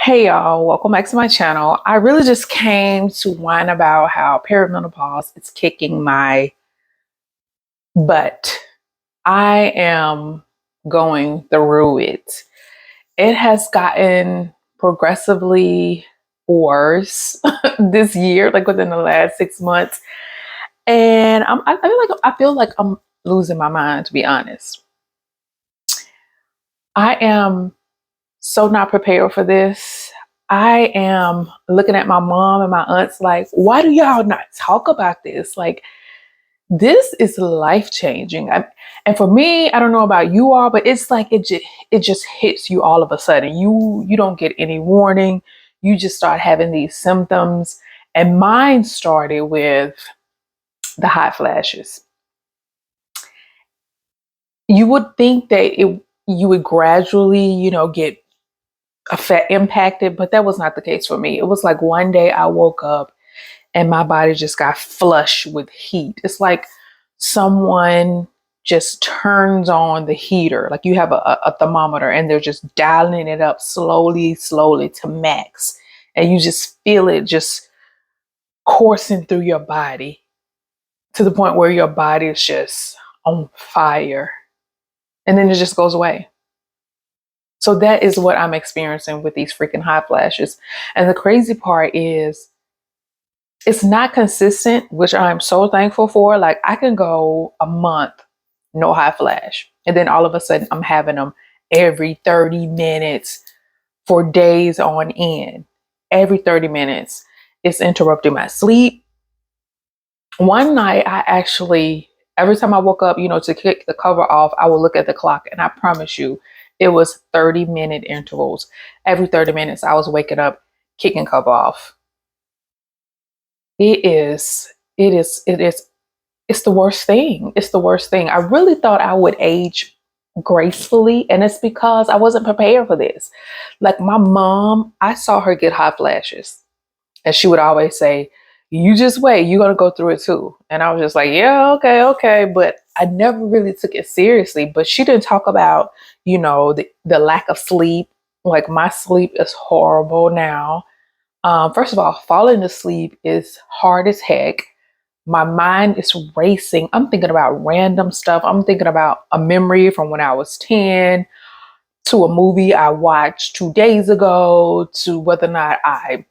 Hey y'all, welcome back to my channel. I really just came to whine about how perimenopause is kicking my butt. I am going through it. It has gotten progressively worse this year, like within the last 6 months. And I feel like I'm losing my mind, to be honest. I am so not prepared for this. I am looking at my mom and my aunts like, why do y'all not talk about this? Like, this is life changing. And for me, I don't know about you all, but it's like it just hits you all of a sudden. You don't get any warning. You just start having these symptoms. And mine started with the hot flashes. You would think that you would gradually, get impacted, but that was not the case for me. It was like one day I woke up and my body just got flush with heat. It's like someone just turns on the heater. Like you have a thermometer and they're just dialing it up slowly, slowly to max. And you just feel it just coursing through your body to the point where your body is just on fire. And then it just goes away. So that is what I'm experiencing with these freaking hot flashes. And the crazy part is it's not consistent, which I'm so thankful for. Like I can go a month, no hot flash. And then all of a sudden I'm having them every 30 minutes for days on end. Every 30 minutes. It's interrupting my sleep. One night I actually, every time I woke up, to kick the cover off, I would look at the clock and I promise you, it was 30-minute intervals. Every 30 minutes I was waking up, kicking cover off. It's the worst thing. It's the worst thing. I really thought I would age gracefully, and it's because I wasn't prepared for this. Like my mom, I saw her get hot flashes, and she would always say, "You just wait, you're gonna go through it too." And I was just like, "Yeah, okay, okay," but I never really took it seriously. But she didn't talk about, the lack of sleep. Like my sleep is horrible now. First of all, falling asleep is hard as heck. My mind is racing. I'm thinking about random stuff. I'm thinking about a memory from when I was 10 to a movie I watched 2 days ago to whether or not I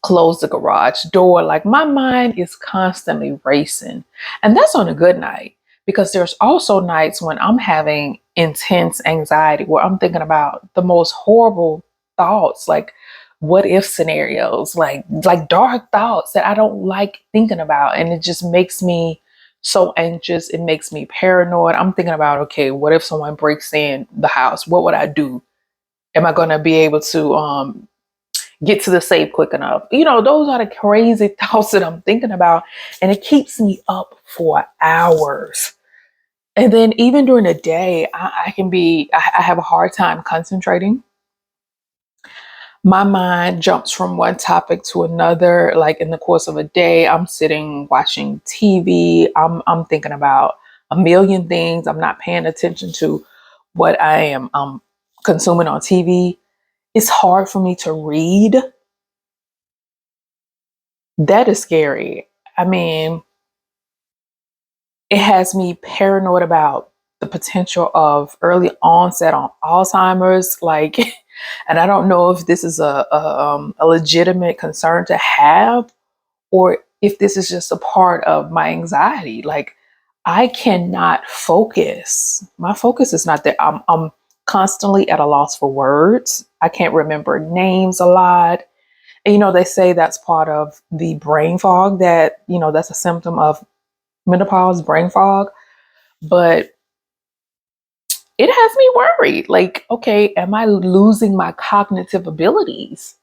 closed the garage door. Like my mind is constantly racing. And that's on a good night because there's also nights when I'm having intense anxiety where I'm thinking about the most horrible thoughts, like what if scenarios, like dark thoughts that I don't like thinking about. And it just makes me so anxious. It makes me paranoid. I'm thinking about, okay, what if someone breaks in the house? What would I do? Am I going to be able to get to the safe quick enough? Those are the crazy thoughts that I'm thinking about. And it keeps me up for hours. And then even during the day, I have a hard time concentrating. My mind jumps from one topic to another. Like in the course of a day, I'm sitting watching TV. I'm thinking about a million things. I'm not paying attention to what I am consuming on TV. It's hard for me to read. That is scary. I mean, it has me paranoid about the potential of early onset on Alzheimer's. Like, and I don't know if this is a legitimate concern to have, or if this is just a part of my anxiety. Like, I cannot focus. My focus is not there. I'm constantly at a loss for words. I can't remember names a lot. And, they say that's part of the brain fog that's a symptom of menopause, brain fog. But it has me worried. Like, okay, am I losing my cognitive abilities?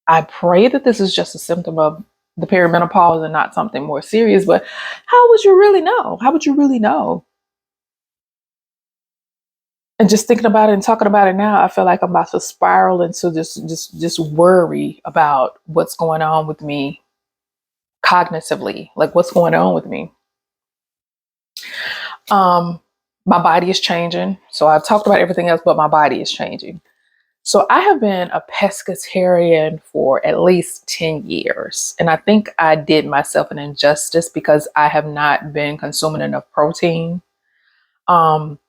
I pray that this is just a symptom of the perimenopause and not something more serious, but how would you really know? How would you really know? And just thinking about it and talking about it now, I feel like I'm about to spiral into this worry about what's going on with me cognitively, like what's going on with me. My body is changing. So I've talked about everything else, but my body is changing. So I have been a pescatarian for at least 10 years. And I think I did myself an injustice because I have not been consuming enough protein. Um,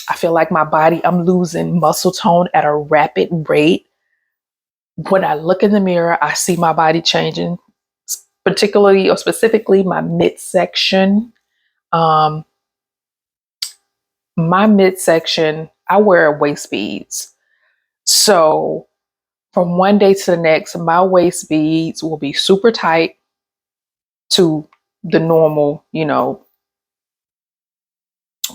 I feel like my body, I'm losing muscle tone at a rapid rate. When I look in the mirror, I see my body changing, particularly or specifically my midsection. Um, my midsection, I wear waist beads. So from one day to the next, my waist beads will be super tight to the normal,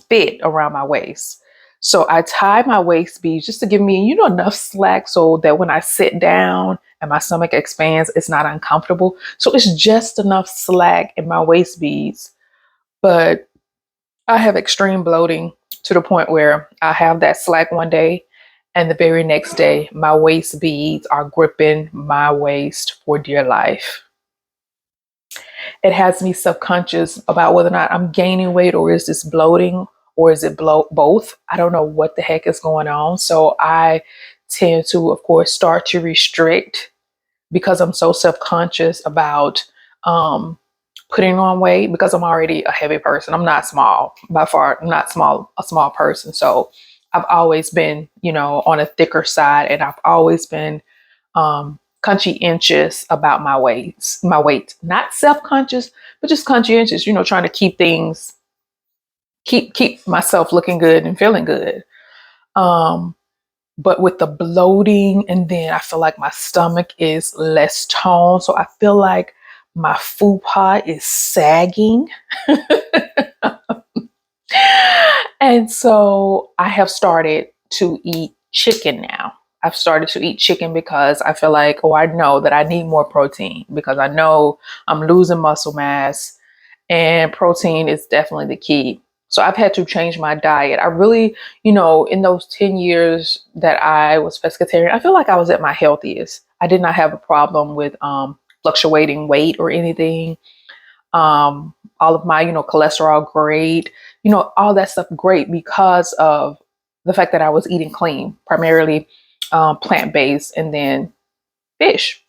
fit around my waist. So I tie my waist beads just to give me, enough slack so that when I sit down and my stomach expands, it's not uncomfortable. So it's just enough slack in my waist beads. But I have extreme bloating to the point where I have that slack one day and the very next day, my waist beads are gripping my waist for dear life. It has me subconscious about whether or not I'm gaining weight or is this bloating or is it both. I don't know what the heck is going on. So I tend to, of course, start to restrict because I'm so self-conscious about putting on weight because I'm already a heavy person. I'm not small, by far, not small, a small person. So I've always been, on a thicker side, and I've always been conscientious about my weight, not self-conscious, but just conscientious, trying to keep things, keep myself looking good and feeling good. Um, but with the bloating, and then I feel like my stomach is less toned. So I feel like my food pot is sagging. And so I have started to eat chicken now. I've started to eat chicken because I feel like, oh, I know that I need more protein because I know I'm losing muscle mass and protein is definitely the key. So I've had to change my diet. I really, in those 10 years that I was pescatarian, I feel like I was at my healthiest. I did not have a problem with fluctuating weight or anything. All of my, cholesterol great, all that stuff great because of the fact that I was eating clean, primarily plant-based and then fish.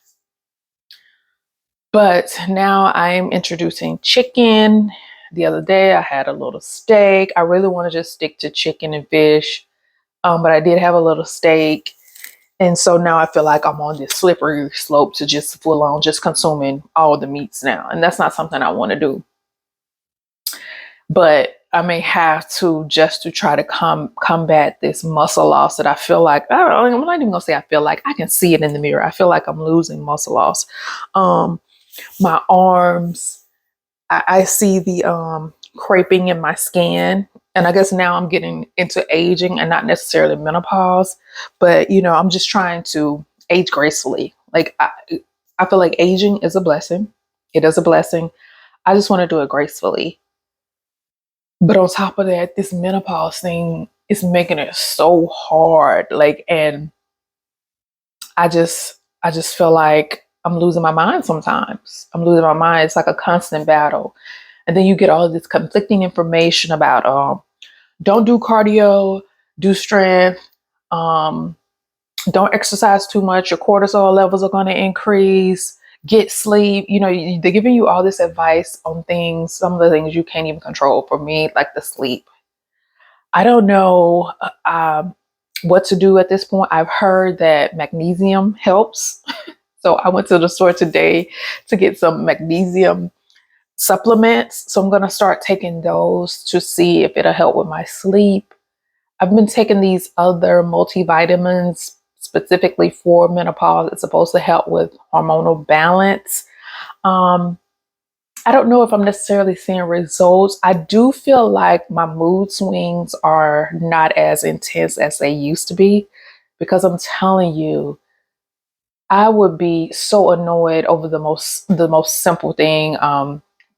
But now I'm introducing chicken. The other day I had a little steak. I really want to just stick to chicken and fish. But I did have a little steak. And so now I feel like I'm on this slippery slope to just full on just consuming all the meats now. And that's not something I want to do. But I may have to just to try to combat this muscle loss that I feel like, I'm not even gonna say I feel like, I can see it in the mirror. I feel like I'm losing muscle loss. My arms, I see the creping in my skin. And I guess now I'm getting into aging and not necessarily menopause, but I'm just trying to age gracefully. Like I feel like aging is a blessing. It is a blessing. I just want to do it gracefully. But on top of that, this menopause thing is making it so hard. Like, and I just feel like I'm losing my mind sometimes. I'm losing my mind. It's like a constant battle. And then you get all this conflicting information about don't do cardio, do strength, um, don't exercise too much, your cortisol levels are going to increase, get sleep. They're giving you all this advice on things, some of the things you can't even control. For me, like the sleep. I don't know what to do at this point. I've heard that magnesium helps. So I went to the store today to get some magnesium supplements. So I'm going to start taking those to see if it'll help with my sleep. I've been taking these other multivitamins specifically for menopause. It's supposed to help with hormonal balance. Um, I don't know if I'm necessarily seeing results. I do feel like my mood swings are not as intense as they used to be because I'm telling you, I would be so annoyed over the most simple thing.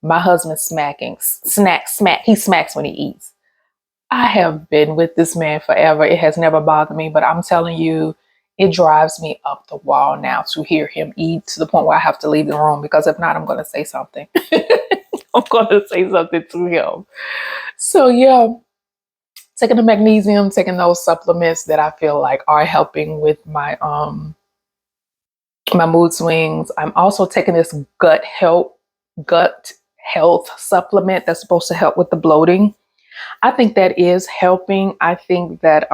My husband smack. He smacks when he eats. I have been with this man forever. It has never bothered me, but I'm telling you, it drives me up the wall now to hear him eat to the point where I have to leave the room because if not, I'm going to say something. I'm going to say something to him. So yeah, taking the magnesium, taking those supplements that I feel like are helping with my mood swings. I'm also taking this gut health supplement that's supposed to help with the bloating. I think that is helping. I think that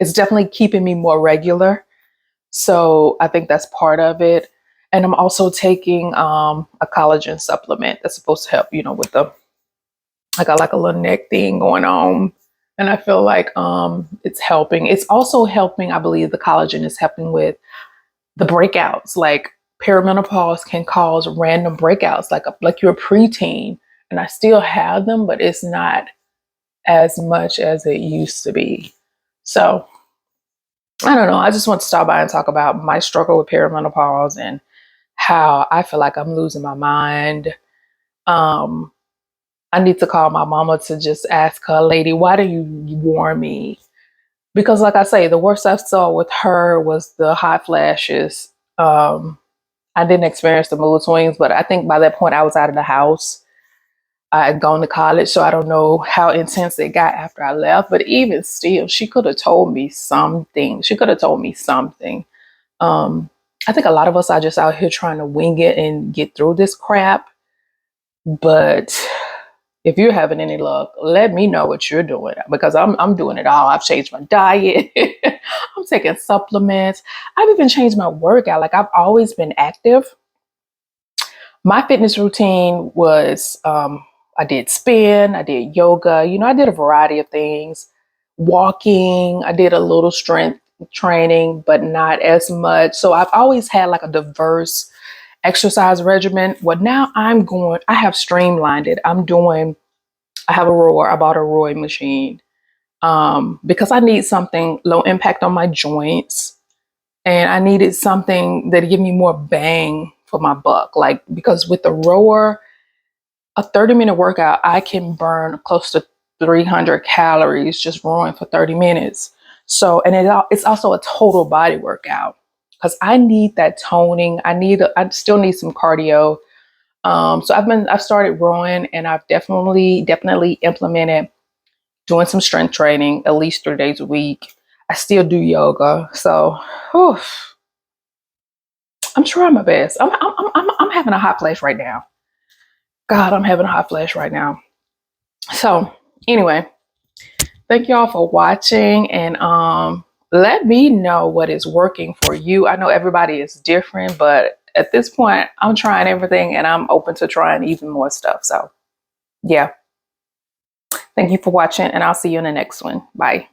it's definitely keeping me more regular. So I think that's part of it. And I'm also taking a collagen supplement that's supposed to help, with I got like a little neck thing going on. And I feel like it's helping. It's also helping, I believe the collagen is helping with the breakouts. Like perimenopause can cause random breakouts, like you're a preteen. And I still have them, but it's not as much as it used to be. So I don't know. I just want to stop by and talk about my struggle with perimenopause and how I feel like I'm losing my mind. Um, I need to call my mama to just ask her, lady, why do you warn me? Because, like I say, the worst I saw with her was the hot flashes. I didn't experience the mood swings, but I think by that point I was out of the house. I had gone to college, so I don't know how intense it got after I left. But even still, she could have told me something. She could have told me something. Um, I think a lot of us are just out here trying to wing it and get through this crap. But if you're having any luck, let me know what you're doing because I'm doing it all. I've changed my diet. I'm taking supplements. I've even changed my workout. Like I've always been active. My fitness routine was I did spin, I did yoga, I did a variety of things. Walking, I did a little strength training, but not as much. So I've always had like a diverse exercise regimen. Well, now I have streamlined it. I have a rower. I bought a rowing machine because I need something low impact on my joints. And I needed something that give me more bang for my buck. Like, because with the rower, a 30-minute workout, I can burn close to 300 calories just rowing for 30 minutes. So, and it's also a total body workout because I need that toning. I still need some cardio. So I've started rowing and I've definitely implemented doing some strength training at least 3 days a week. I still do yoga. So, whew, I'm trying my best. I'm having a hot flash right now. God, I'm having a hot flash right now. So anyway, thank y'all for watching and let me know what is working for you. I know everybody is different, but at this point, I'm trying everything and I'm open to trying even more stuff. So yeah, thank you for watching and I'll see you in the next one. Bye.